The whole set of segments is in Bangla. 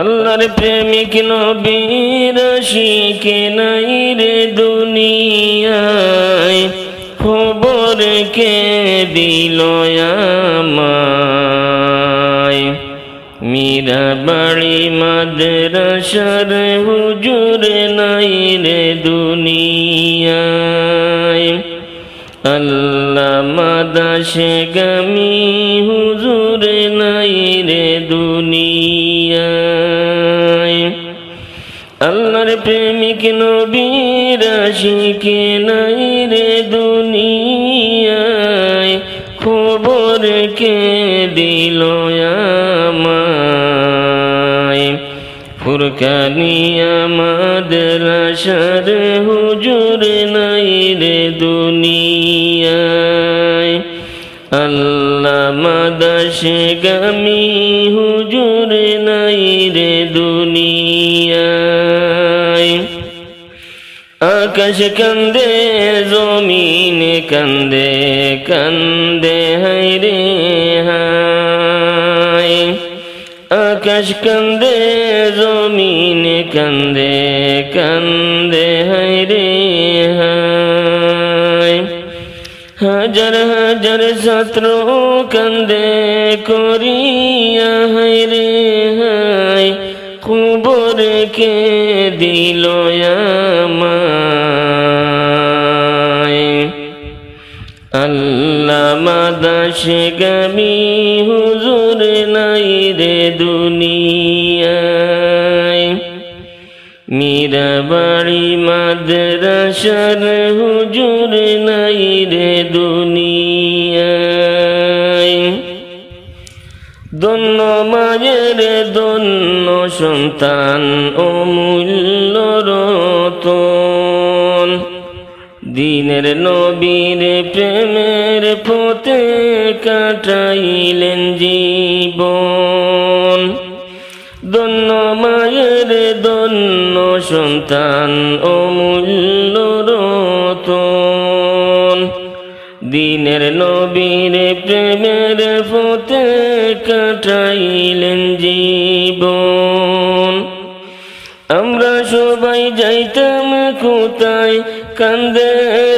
আল্লাহর প্রেমিক নবীর আশিক নাই রে দুনিয়ায়, খবর কে দিল আমায়। মীরাবাড়ি মাদ্রাসার হুজুর নাই রে দুনিয়ায়, আল্লামা দাশগামী হুজুর নাই রে দুনিয়ায়। আল্লাহর প্রেমিক নবীর আশিক নাই রে দুনিয়ায়, খবর কে দিল আমায়। ফুরকানিয়া মাদ্রাসার হুজুর নাই রে দুনিয়ায়, আল্লামা দাশগামী হুজুর নাই রে দুনিয়ায়। আকাশ কান্দে জমিন কান্দে কান্দে হায় রে হায়, আকাশ কান্দে জমিন কান্দে কান্দে হায় রে হায়। হাজার হাজার ছাত্র কান্দে করিয়া হায় রে হায়, খবর কে দিল আমায়। আল্লামা দাশগামী হুজুর নাই রে দুনিয়ায়, মীরাবাড়ি মাদ্রাসার হুজুর নাই রে দুনিয়ায়। ধন্য মায়ের ধন্য সন্তান অমূল্য রতন, দিনের নবীর প্রেমের পথে কাটাইলেন জীবন। ধন্য মায়ের ধন্য সন্তান অমূল্য রতন, দিনের নবীর প্রেমের পথে কাটাইলেন জীবন। আমরা সবাই যাইতাম কোথায় কান্দে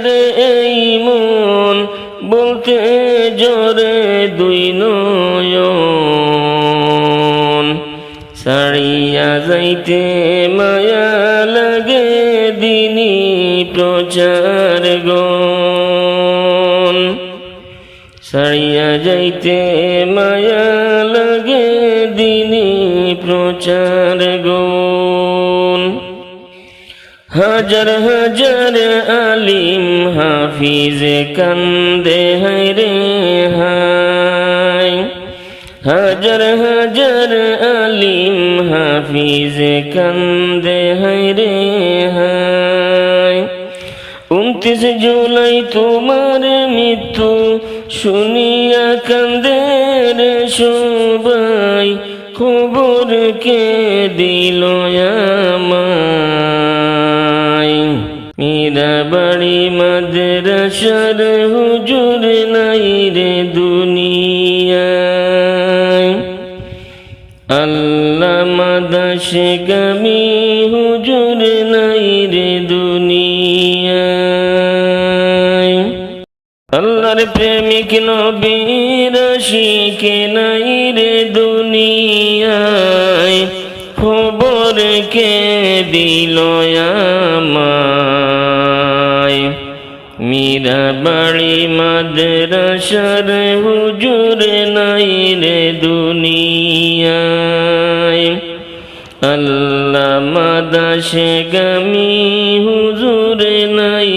রে এই মন, বলতে জোরে দুই নয়ন। ছাড়িয়া যাইতে মায়া লাগে দিনী প্রচার গণ, ছাড়িয়া যাইতে মায়া লাগে দিনী প্রচার গণ। হাজার হাজার আলিম হাফিজ কান্দে হায় রে হায়, হাজার হাজার আলিম হাফিজ কান্দে হায় রে হায়। 29 জুলাই তোমার মৃত্যু শুনিয়া কান্দে রে সবাই, খবর কে দিল আমায়। মীরাবাড়ি মাদ্রাসার হুজুর নাই রে দুনিয়ায়, আল্লামা দাশগামী হুজুর নাই রে দুনিয়ায়। আল্লাহর প্রেমিক নবীর আশিক নাই রে দুনিয়ায়, খবর কে দিল আমায়। মীরাবাড়ি মাদ্রাসার হুজুর নাই রে দুনিয়ায়, আল্লামা দাশগামী হুজুর নাই